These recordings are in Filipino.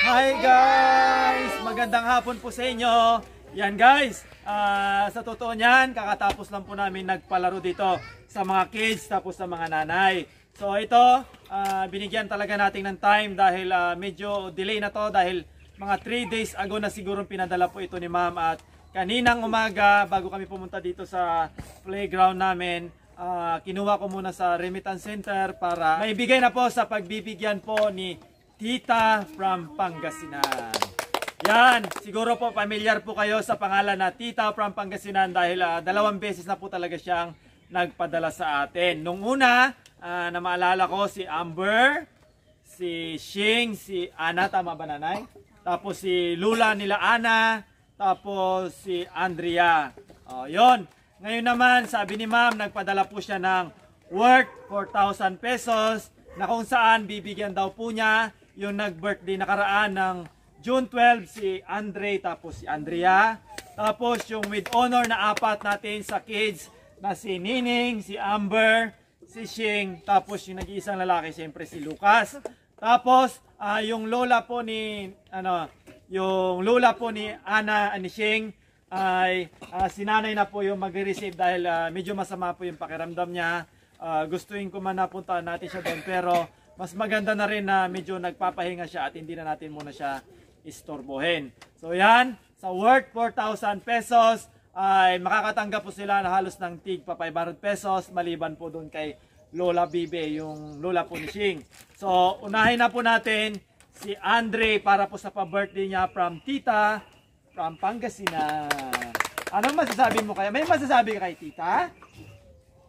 Hi guys! Magandang hapon po sa inyo. Yan guys, sa totoo niyan, kakatapos lang po namin nagpalaro dito sa mga kids tapos sa mga nanay. So ito, binigyan talaga natin ng time dahil medyo delay na to dahil mga 3 days ago na siguro pinadala po ito ni ma'am at kaninang umaga bago kami pumunta dito sa playground namin, kinuha ko muna sa remittance center para maibigay na po sa pagbibigyan po ni Tita from Pangasinan. Yan, siguro po familiar po kayo sa pangalan na Tita from Pangasinan dahil 2 beses na po talaga siyang nagpadala sa atin. Nung una, na maalala ko si Amber, si Shing, si Ana, tama ba nanay? Tapos si Lula nila Ana, tapos si Andrea. Yon. Ngayon naman, sabi ni ma'am, nagpadala po siya ng worth 4,000 pesos na kung saan bibigyan daw po niya yung nag-birthday nakaraan ng June 12 si Andre tapos si Andrea. Tapos yung with honor na 4 natin sa kids na si Nining, si Amber, si Shing, tapos yung nag-iisang lalaki siyempre si Lucas. Tapos yung lola po ni Ana ni Shing ay sinanay na po yung mag-receive dahil medyo masama po yung pakiramdam niya. Gustuin ko man napuntahan natin siya doon pero mas maganda na rin na medyo nagpapahinga siya at hindi na natin muna siya istorbohin. So yan, sa worth 4,000 pesos ay makakatanggap po sila na halos ng tig pa 500 pesos maliban po doon kay Lola Bibe, yung lola po ni Shing. So unahin na po natin si Andre para po sa pa-birthday niya from Tita from Pangasinan. Anong masasabi mo kaya? May masasabi ka kay Tita?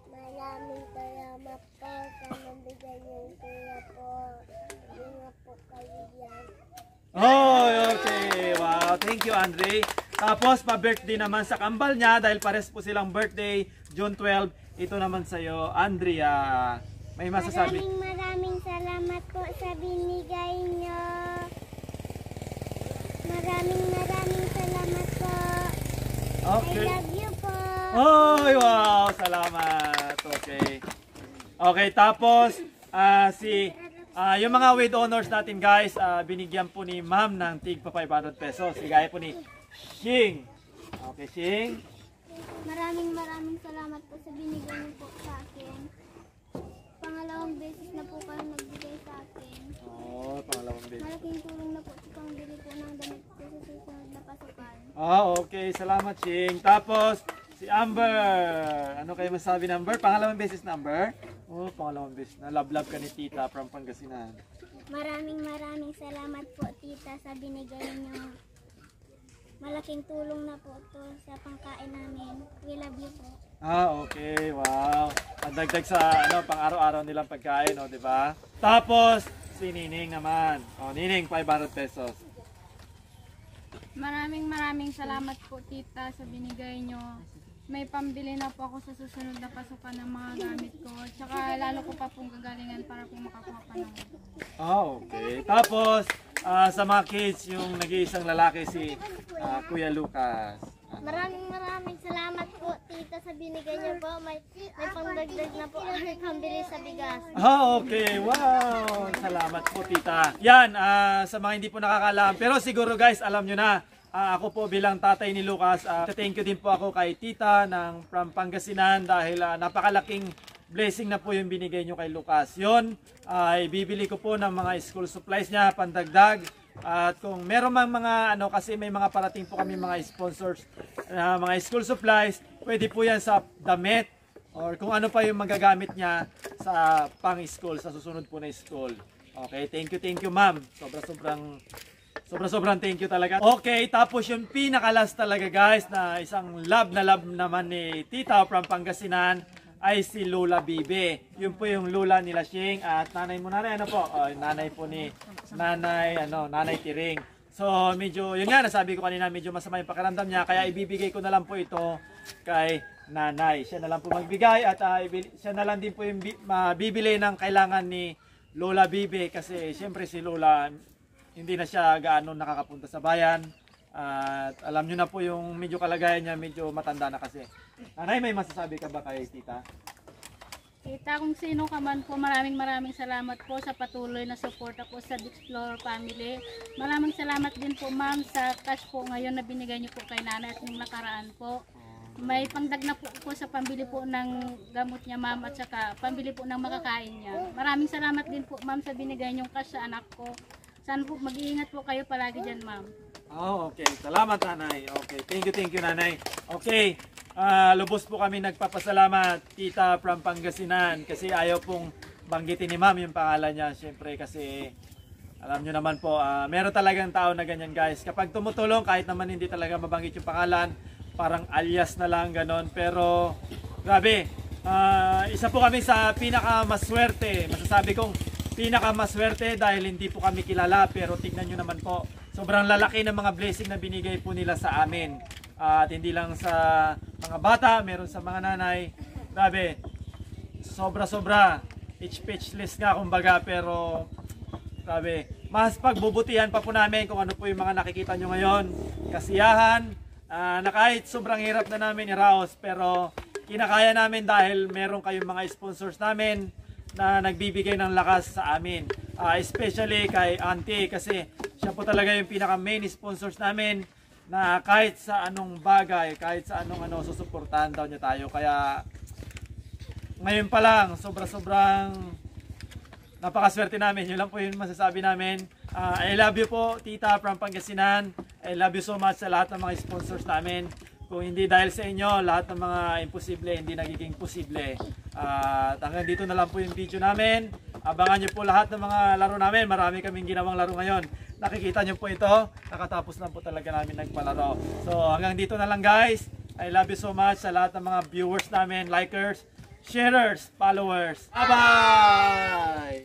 Maraming salamat po sa nabigay niyong kuya po. Ingat po kayo yan. Oh, okay. Wow. Thank you, Andre. Tapos, pa-birthday naman sa kambal niya dahil pares po silang birthday, June 12. Ito naman sa'yo, Andrea. May masasabi? Maraming salamat po sa binigay niyo. Maraming salamat po. Okay. I love you po. Oh, wow. Salamat. Okay. Okay, tapos, yung mga with honors natin guys, binigyan po ni ma'am ng tig pa 500 pesos. Sigaya po ni Shing. Okay, Shing. Maraming salamat po sa binigay niyo po sa akin. Pangalawang beses na po kayo nagbigay sa akin. Oh, pangalawang beses. Malaking tulong na po sa pangbili po ng damit ko sa susunod na pasukan. Okay. Salamat, Shing. Tapos, si Amber. Ano kayo masabi ng Amber? Pangalawang beses na Amber? Oh, pangalawang beses na. Love ka ni Tita from Pangasinan. Maraming salamat po tita sa binigay niyo. Malaking tulong na po to sa pangkain namin. We love you po. Okay. Wow. Pandagdag sa pang-araw-araw nilang pagkain, di ba? Tapos, si Nining naman. Nining, 500 pesos. Maraming salamat po tita sa binigay nyo. May pambili na po ako sa susunod na pasukan ng mga gamit ko. Tsaka lalo ko pa pong gagalingan para po makakuha pa ng Okay. Tapos, sa mga kids, yung nag-iisang lalaki si Kuya Lucas. Maraming salamat po tita sa binigay niyo po. May pangdagdag na po ang pambili sa bigas. Okay. Wow. Salamat po, Tita. Yan, sa mga hindi po nakakaalam. Pero siguro guys, alam nyo na. Ako po bilang tatay ni Lucas, thank you din po ako kay Tita ng from Pangasinan dahil napakalaking blessing na po yung binigay nyo kay Lucas. Yun, bibili ko po ng mga school supplies niya, pandagdag. At kung meron mang mga kasi may mga parating po kami mga sponsors mga school supplies, pwede po yan sa damit or kung ano pa yung magagamit niya sa pang-school, sa susunod po na school. Okay, thank you ma'am. Sobrang thank you talaga. Okay, tapos yung pinakalas talaga guys na isang love naman ni Tita from Pangasinan ay si Lola Bibe. Yun po yung lola nila Shing at nanay mo nanay nanay po ni nanay Tiring. So medyo yun nga nasabi ko kanina medyo masama yung pakiramdam niya kaya ibibigay ko na lang po ito kay nanay. Siya na lang po magbigay at siya na lang din po yung mabibili ng kailangan ni Lola Bibe kasi siyempre si Lola hindi na siya gaano nakakapunta sa bayan. At alam nyo na po yung medyo kalagayan niya, medyo matanda na kasi. Nanay, may masasabi ka ba kay Tita? Tita, kung sino ka man po, maraming salamat po sa patuloy na suporta po sa Dixflower family. Maraming salamat din po ma'am sa cash po ngayon na binigay niyo po kay nanay at yung nakaraan po. May pangdag na po sa pambili po ng gamot niya ma'am at saka pambili po ng makakain niya. Maraming salamat din po ma'am sa binigay niyong cash sa anak ko. Sana po mag-iingat po kayo palagi dyan ma'am. Oh, okay. Salamat, nanay. Okay. Thank you, nanay. Okay. Lubos po kami nagpapasalamat, tita from Pangasinan, kasi ayaw pong banggitin ni ma'am yung pangalan niya. Siyempre kasi alam nyo naman po, meron talagang tao na ganyan guys. Kapag tumutulong, kahit naman hindi talaga mabanggit yung pangalan, parang alias na lang ganon. Pero grabe, isa po kami sa pinakamaswerte. Masasabi kong pinakamaswerte dahil hindi po kami kilala, pero tignan nyo naman po, sobrang lalaki ng mga blessing na binigay po nila sa amin. At hindi lang sa mga bata, meron sa mga nanay. Grabe, sobra-sobra. Speechless nga kumbaga, pero grabe. Mas pagbubutihan pa po namin kung ano po yung mga nakikita nyo ngayon. Kasiyahan, na kahit sobrang hirap na namin i-raos, pero kinakaya namin dahil meron kayong mga sponsors namin na nagbibigay ng lakas sa amin. Especially kay Auntie, kasi siya po talaga yung pinaka main sponsors namin, na kahit sa anong bagay, kahit sa anong susuportahan daw niya tayo. Kaya ngayon pa lang, sobrang napakaswerte namin. Yun lang po yung masasabi namin. I love you po, tita from Pangasinan. I love you so much sa lahat ng mga sponsors namin. Kung hindi dahil sa inyo, lahat ng mga imposible hindi nagiging posible. At hanggang dito na lang po yung video namin. Abangan nyo po lahat ng mga laro namin. Marami kaming ginawang laro ngayon. Nakikita nyo po ito. Nakatapos lang po talaga namin nagpalaro. So hanggang dito na lang guys. I love you so much sa lahat ng mga viewers namin, likers, sharers, followers. Bye-bye!